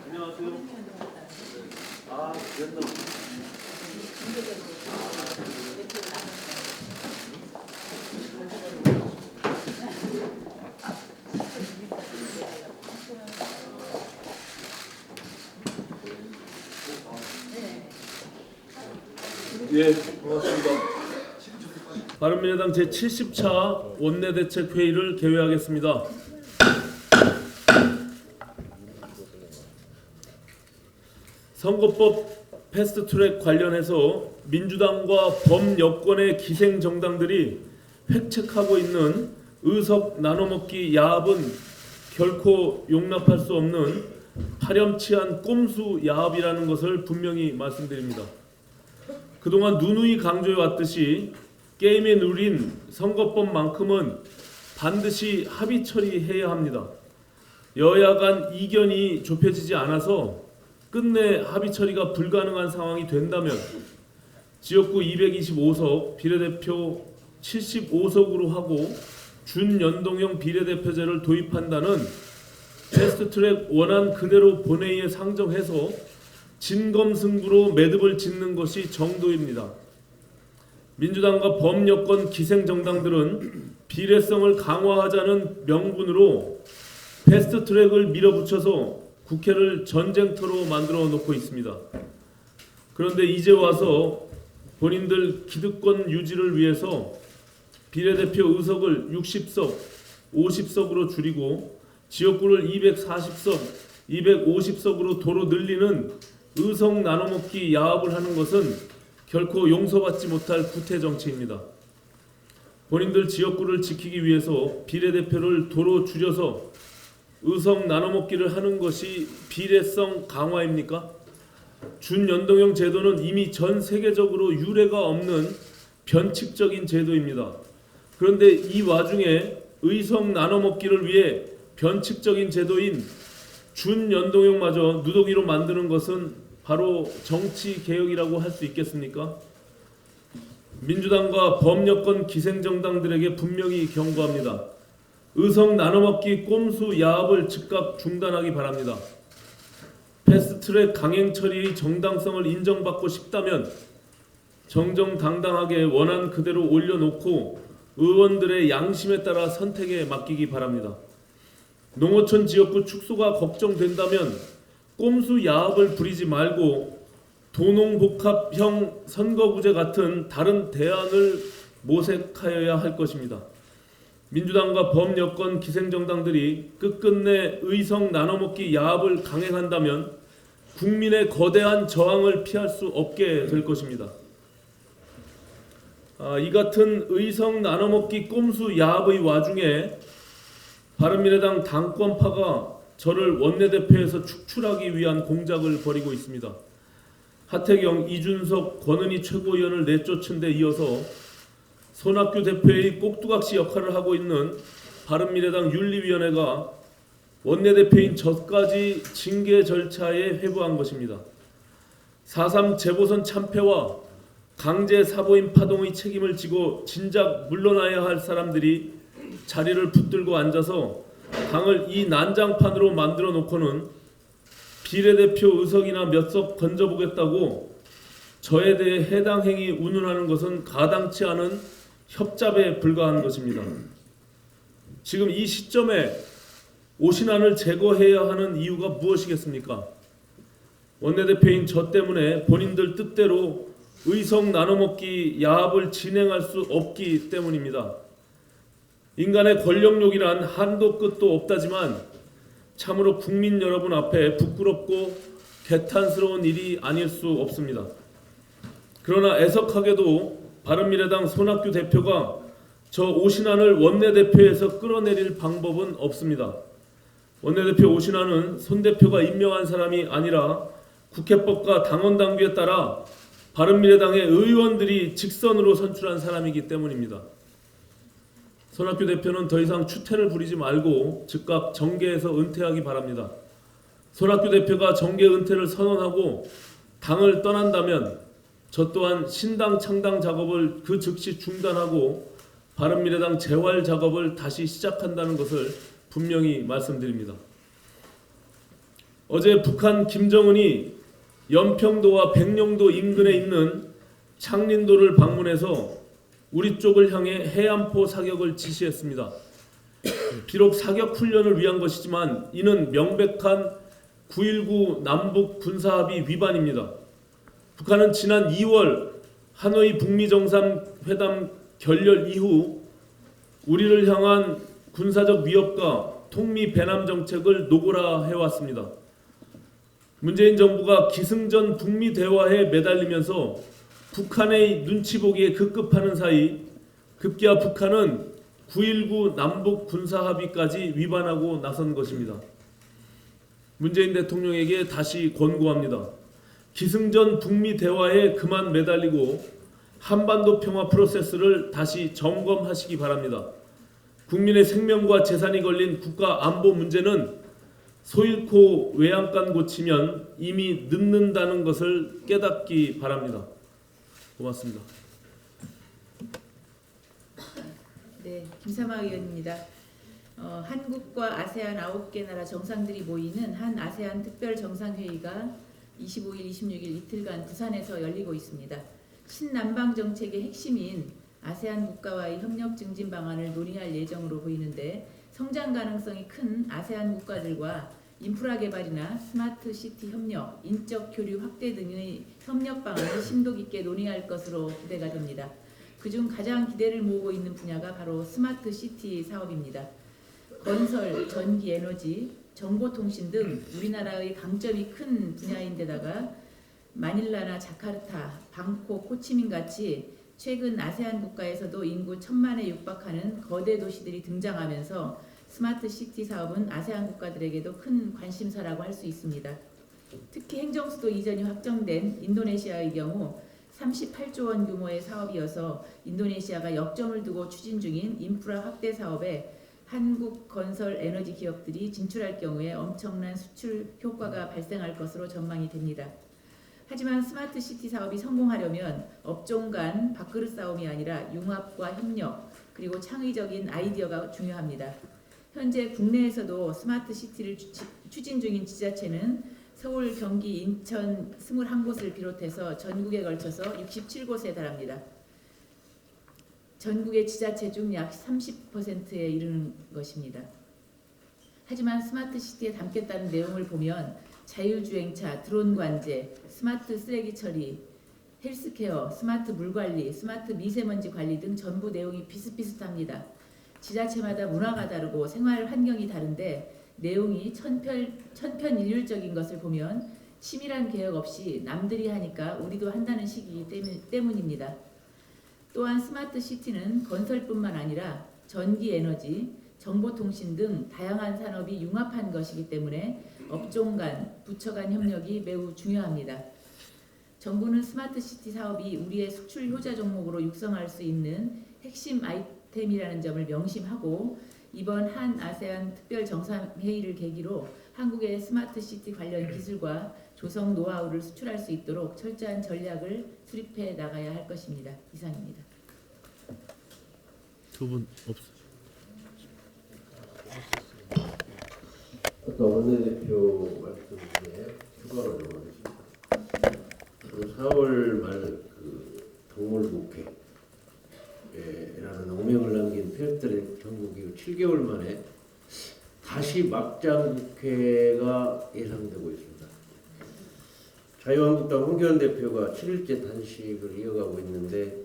안녕하세요. 아, 그랬나 보네. 예, 고맙습니다. 바른미래당 제70차 원내대책회의를 개회하겠습니다. 선거법 패스트트랙 관련해서 민주당과 범여권의 기생정당들이 획책하고 있는 의석 나눠먹기 야합은 결코 용납할 수 없는 파렴치한 꼼수 야합이라는 것을 분명히 말씀드립니다. 그동안 누누이 강조해왔듯이 게임의 룰인 선거법만큼은 반드시 합의 처리해야 합니다. 여야 간 이견이 좁혀지지 않아서 끝내 합의 처리가 불가능한 상황이 된다면 지역구 225석, 비례대표 75석으로 하고 준연동형 비례대표제를 도입한다는 패스트트랙 원안 그대로 본회의에 상정해서 진검승부로 매듭을 짓는 것이 정도입니다. 민주당과 범여권 기생정당들은 비례성을 강화하자는 명분으로 패스트트랙을 밀어붙여서 국회를 전쟁터로 만들어 놓고 있습니다. 그런데 이제 와서 본인들 기득권 유지를 위해서 비례대표 의석을 60석, 50석으로 줄이고 지역구를 240석, 250석으로 도로 늘리는 의석 나눠먹기 야합을 하는 것은 결코 용서받지 못할 구태 정치입니다. 본인들 지역구를 지키기 위해서 비례대표를 도로 줄여서 의석 나눠먹기를 하는 것이 비례성 강화입니까? 준연동형 제도는 이미 전 세계적으로 유례가 없는 변칙적인 제도입니다. 그런데 이 와중에 의석 나눠먹기를 위해 변칙적인 제도인 준연동형마저 누더기로 만드는 것은 바로 정치개혁이라고 할 수 있겠습니까? 민주당과 범여권 기생정당들에게 분명히 경고합니다. 의석 나눠먹기 꼼수 야합을 즉각 중단하기 바랍니다. 패스트트랙 강행 처리의 정당성을 인정받고 싶다면 정정당당하게 원안 그대로 올려놓고 의원들의 양심에 따라 선택에 맡기기 바랍니다. 농어촌 지역구 축소가 걱정된다면 꼼수 야합을 부리지 말고 도농복합형 선거구제 같은 다른 대안을 모색하여야 할 것입니다. 민주당과 범여권 기생정당들이 끝끝내 의석 나눠먹기 야합을 강행한다면 국민의 거대한 저항을 피할 수 없게 될 것입니다. 이 같은 의석 나눠먹기 꼼수 야합의 와중에 바른미래당 당권파가 저를 원내대표에서 축출하기 위한 공작을 벌이고 있습니다. 하태경, 이준석, 권은희 최고위원을 내쫓은 데 이어서 손학규 대표의 꼭두각시 역할을 하고 있는 바른미래당 윤리위원회가 원내대표인 저까지 징계 절차에 회부한 것입니다. 4.3 재보선 참패와 강제 사보임 파동의 책임을 지고 진작 물러나야 할 사람들이 자리를 붙들고 앉아서 당을 이 난장판으로 만들어 놓고는 비례대표 의석이나 몇 석 던져보겠다고 저에 대해 해당 행위 운운하는 것은 가당치 않은 협잡에 불과한 것입니다. 지금 이 시점에 오신환을 제거해야 하는 이유가 무엇이겠습니까? 원내대표인 저 때문에 본인들 뜻대로 의석 나눠먹기 야합을 진행할 수 없기 때문입니다. 인간의 권력욕이란 한도 끝도 없다지만 참으로 국민 여러분 앞에 부끄럽고 개탄스러운 일이 아닐 수 없습니다. 그러나 애석하게도 바른미래당 손학규 대표가 저 오신환을 원내대표에서 끌어내릴 방법은 없습니다. 원내대표 오신환은 손 대표가 임명한 사람이 아니라 국회법과 당원당규에 따라 바른미래당의 의원들이 직선으로 선출한 사람이기 때문입니다. 손학규 대표는 더 이상 추태를 부리지 말고 즉각 정계에서 은퇴하기 바랍니다. 손학규 대표가 정계 은퇴를 선언하고 당을 떠난다면 저 또한 신당 창당 작업을 그 즉시 중단하고 바른미래당 재활 작업을 다시 시작한다는 것을 분명히 말씀드립니다. 어제 북한 김정은이 연평도와 백령도 인근에 있는 창린도를 방문해서 우리 쪽을 향해 해안포 사격을 지시했습니다. 비록 사격 훈련을 위한 것이지만 이는 명백한 9.19 남북 군사합의 위반입니다. 북한은 지난 2월 하노이 북미 정상회담 결렬 이후 우리를 향한 군사적 위협과 통미 배남 정책을 노골화해 왔습니다. 문재인 정부가 기승전 북미 대화에 매달리면서 북한의 눈치 보기에 급급하는 사이 급기야 북한은 9.19 남북 군사합의까지 위반하고 나선 것입니다. 문재인 대통령에게 다시 권고합니다. 기승전 북미 대화에 그만 매달리고 한반도 평화 프로세스를 다시 점검하시기 바랍니다. 국민의 생명과 재산이 걸린 국가 안보 문제는 소잃고 외양간 고치면 이미 늦는다는 것을 깨닫기 바랍니다. 고맙습니다. 네, 김삼아 의원입니다. 한국과 아세안 9개 나라 정상들이 모이는 한 아세안 특별 정상회의가 25일, 26일 이틀간 부산에서 열리고 있습니다. 신남방 정책의 핵심인 아세안 국가와의 협력 증진 방안을 논의할 예정으로 보이는데 성장 가능성이 큰 아세안 국가들과 인프라 개발이나 스마트 시티 협력, 인적 교류 확대 등의 협력 방안을 심도 깊게 논의할 것으로 기대가 됩니다. 그중 가장 기대를 모으고 있는 분야가 바로 스마트 시티 사업입니다. 건설, 전기, 에너지, 정보통신 등 우리나라의 강점이 큰 분야인데다가 마닐라나 자카르타, 방콕, 호치민 같이 최근 아세안 국가에서도 인구 1,000만에 육박하는 거대 도시들이 등장하면서 스마트 시티 사업은 아세안 국가들에게도 큰 관심사라고 할 수 있습니다. 특히 행정수도 이전이 확정된 인도네시아의 경우 38조 원 규모의 사업이어서 인도네시아가 역점을 두고 추진 중인 인프라 확대 사업에 한국 건설 에너지 기업들이 진출할 경우에 엄청난 수출 효과가 발생할 것으로 전망이 됩니다. 하지만 스마트 시티 사업이 성공하려면 업종 간 밥그릇 싸움이 아니라 융합과 협력 그리고 창의적인 아이디어가 중요합니다. 현재 국내에서도 스마트 시티를 추진 중인 지자체는 서울, 경기, 인천 21곳을 비롯해서 전국에 걸쳐서 67곳에 달합니다. 전국의 지자체 중 약 30%에 이르는 것입니다. 하지만 스마트 시티에 담겠다는 내용을 보면 자율주행차, 드론 관제, 스마트 쓰레기 처리, 헬스케어, 스마트 물관리, 스마트 미세먼지 관리 등 전부 내용이 비슷비슷합니다. 지자체마다 문화가 다르고 생활 환경이 다른데 내용이 천편일률적인 것을 보면 치밀한 개혁 없이 남들이 하니까 우리도 한다는 식이기 때문입니다. 또한 스마트 시티는 건설뿐만 아니라 전기, 에너지, 정보통신 등 다양한 산업이 융합한 것이기 때문에 업종 간, 부처 간 협력이 매우 중요합니다. 정부는 스마트 시티 사업이 우리의 수출 효자 종목으로 육성할 수 있는 핵심 아이템이라는 점을 명심하고 이번 한 아세안 특별 정상회의를 계기로 한국의 스마트 시티 관련 기술과 조성 노하우를 수출할 수 있도록 철저한 전략을 수립해 나가야 할 것입니다. 이상입니다. 두 분 없어요. 아까 원내대표 말씀 중에 추가로 좀 하겠습니다. 4월 말 동물국회라는 오명을 남긴 폐업들의 전국 이후 7개월 만에 다시 막장 국회가 예상되고 있습니다. 자유한국당 홍기현 대표가 7일째 단식을 이어가고 있는데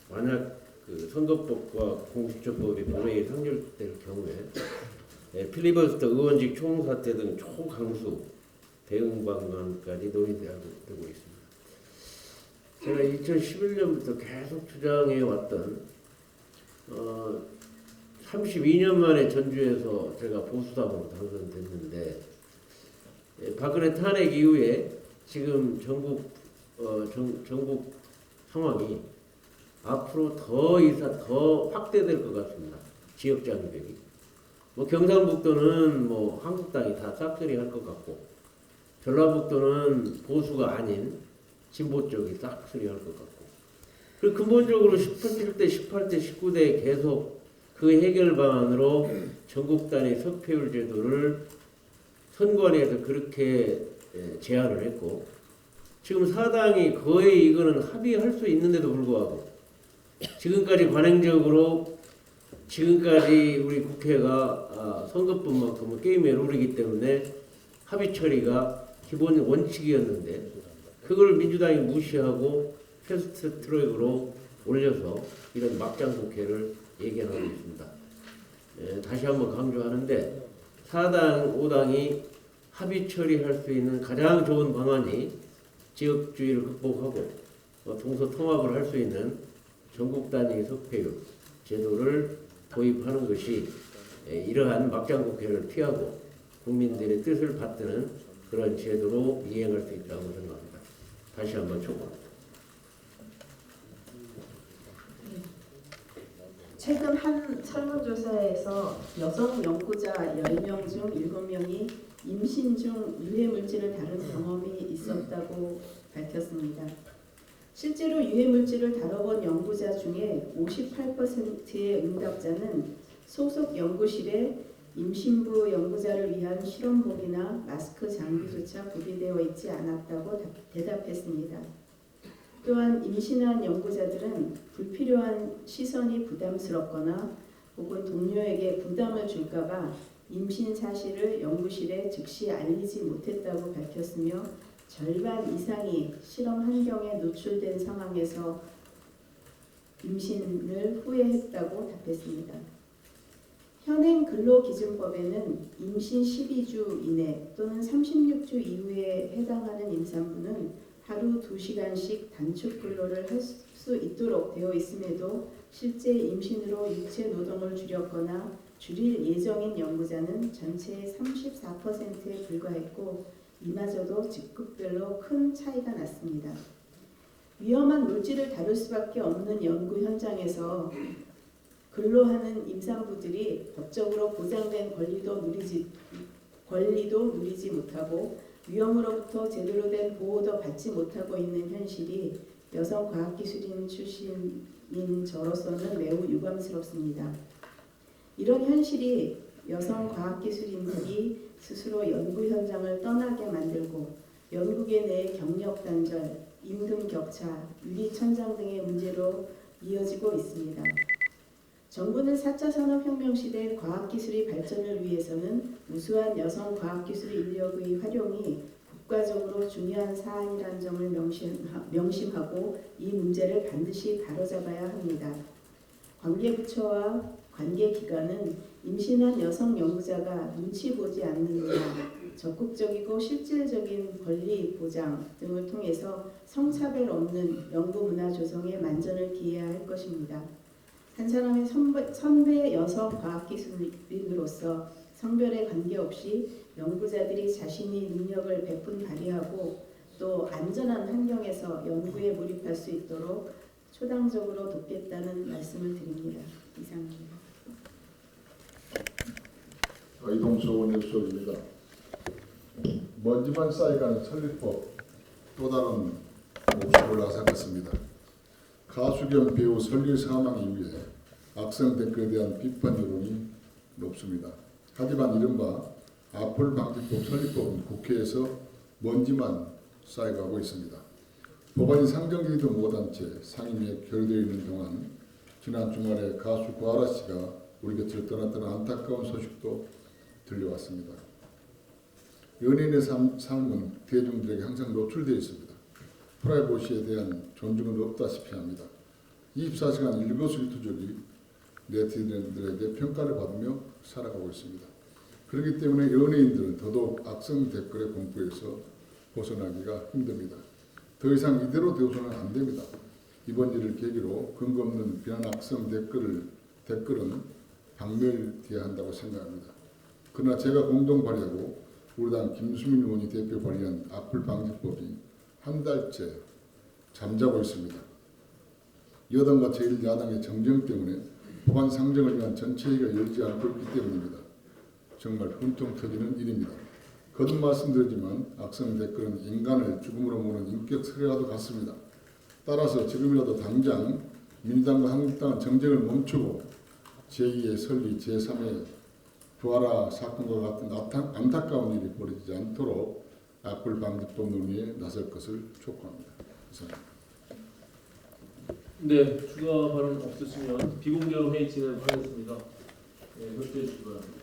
만약 선거법과 공수처법이 본회의에 상정될 경우에 필리버스터 의원직 총사퇴 등 초강수 대응 방안까지 논의되고 있습니다. 제가 2011년부터 계속 주장해 왔던 32년 만에 전주에서 제가 보수당으로 당선됐는데 박근혜 탄핵 이후에 지금 전국 상황이 앞으로 더 확대될 것 같습니다. 지역 장벽이. 경상북도는 한국당이 다 싹쓸이 할 것 같고 전라북도는 보수가 아닌 진보 쪽이 싹쓸이 할 것 같고 그 근본적으로 17대, 18대, 19대 계속 그 해결 방안으로 전국 단위 석패율 제도를 선관위에서 그렇게 제안을 했고 지금 사당이 거의 이거는 합의할 수 있는데도 불구하고 지금까지 관행적으로 지금까지 우리 국회가 선거법만큼은 게임의 룰이기 때문에 합의 처리가 기본 원칙이었는데 그걸 민주당이 무시하고 패스트 트랙으로 올려서 이런 막장 국회를 예견하고 있습니다. 다시 한번 강조하는데 4당, 5당이 합의 처리할 수 있는 가장 좋은 방안이 지역주의를 극복하고 동서통합을 할 수 있는 전국 단위 석패율 제도를 도입하는 것이 이러한 막장 국회를 피하고 국민들의 뜻을 받드는 그런 제도로 이행할 수 있다고 생각합니다. 다시 한번 촉구합니다. 최근 한 설문조사에서 여성 연구자 10명 중 7명이 임신 중 유해물질을 다룬 경험이 있었다고 밝혔습니다. 실제로 유해물질을 다뤄본 연구자 중에 58%의 응답자는 소속 연구실에 임신부 연구자를 위한 실험복이나 마스크 장비조차 구비되어 있지 않았다고 대답했습니다. 또한 임신한 연구자들은 불필요한 시선이 부담스럽거나 혹은 동료에게 부담을 줄까봐 임신 사실을 연구실에 즉시 알리지 못했다고 밝혔으며 절반 이상이 실험 환경에 노출된 상황에서 임신을 후회했다고 답했습니다. 현행 근로기준법에는 임신 12주 이내 또는 36주 이후에 해당하는 임산부는 하루 2시간씩 단축 근로를 할 수 있도록 되어 있음에도 실제 임신으로 육체 노동을 줄였거나 줄일 예정인 연구자는 전체의 34%에 불과했고 이마저도 직급별로 큰 차이가 났습니다. 위험한 물질을 다룰 수밖에 없는 연구 현장에서 근로하는 임산부들이 법적으로 보장된 권리도 누리지 못하고 위험으로부터 제대로 된 보호도 받지 못하고 있는 현실이 여성 과학기술인 출신인 저로서는 매우 유감스럽습니다. 이런 현실이 여성 과학기술인들이 스스로 연구 현장을 떠나게 만들고 연구계 내의 경력 단절, 임금 격차, 유리 천장 등의 문제로 이어지고 있습니다. 정부는 4차 산업혁명 시대 과학기술의 발전을 위해서는 우수한 여성 과학기술 인력의 활용이 국가적으로 중요한 사안이라는 점을 명심하고 이 문제를 반드시 바로잡아야 합니다. 관계부처와 관계기관은 임신한 여성 연구자가 눈치 보지 않는 한 적극적이고 실질적인 권리 보장 등을 통해서 성차별 없는 연구 문화 조성에 만전을 기해야 할 것입니다. 한 사람의 선배 여성 과학기술인으로서 성별에 관계없이 연구자들이 자신이 능력을 베푼 발휘하고 또 안전한 환경에서 연구에 몰입할 수 있도록 초당적으로 돕겠다는 말씀을 드립니다. 이상입니다. 이동수 원내수석입니다. 먼지만 쌓여가는 설립법 또 다른 목소리를 나섰습니다. 가수 겸 배우 설리 사망 이후에 악성 댓글에 대한 비판 여론이 높습니다. 하지만 이른바 악플 방지법 설립법은 국회에서 먼지만 쌓여가고 있습니다. 법안이 상정되지도 못한 채 상임위에 결의되어 있는 동안 지난 주말에 가수 고아라 씨가 우리 곁을 떠났다는 안타까운 소식도 들려왔습니다. 연예인의 삶은 대중들에게 항상 노출되어 있습니다. 프라이버시에 대한 존중은 없다시피 합니다. 24시간 일거수일투족이 네티즌들에게 평가를 받으며 살아가고 있습니다. 그렇기 때문에 연예인들은 더더욱 악성 댓글의 공포에서 벗어나기가 힘듭니다. 더 이상 이대로 되어서는 안 됩니다. 이번 일을 계기로 근거 없는 비난 악성 댓글은 박멸돼야 한다고 생각합니다. 그러나 제가 공동 발의하고 우리 당 김수민 의원이 대표 발의한 악플 방지법이 한 달째 잠자고 있습니다. 여당과 제1야당의 정쟁 때문에 법안 상정을 위한 전체회의가 열지 않고 있기 때문입니다. 정말 훈통 터지는 일입니다. 거듭 말씀드리지만 악성 댓글은 인간을 죽음으로 모는 인격 살해와도 같습니다. 따라서 지금이라도 당장 민주당과 한국당은 정쟁을 멈추고 제2의 설리, 제3의 부하라 사건과 같은 안타까운 일이 벌어지지 않도록 악플 방지법 논의에 나설 것을 촉구합니다. 이상입니다. 네, 추가 발언 없으시면 비공개로 회의 진행하겠습니다. 네, 협조해 주시기 바랍니다.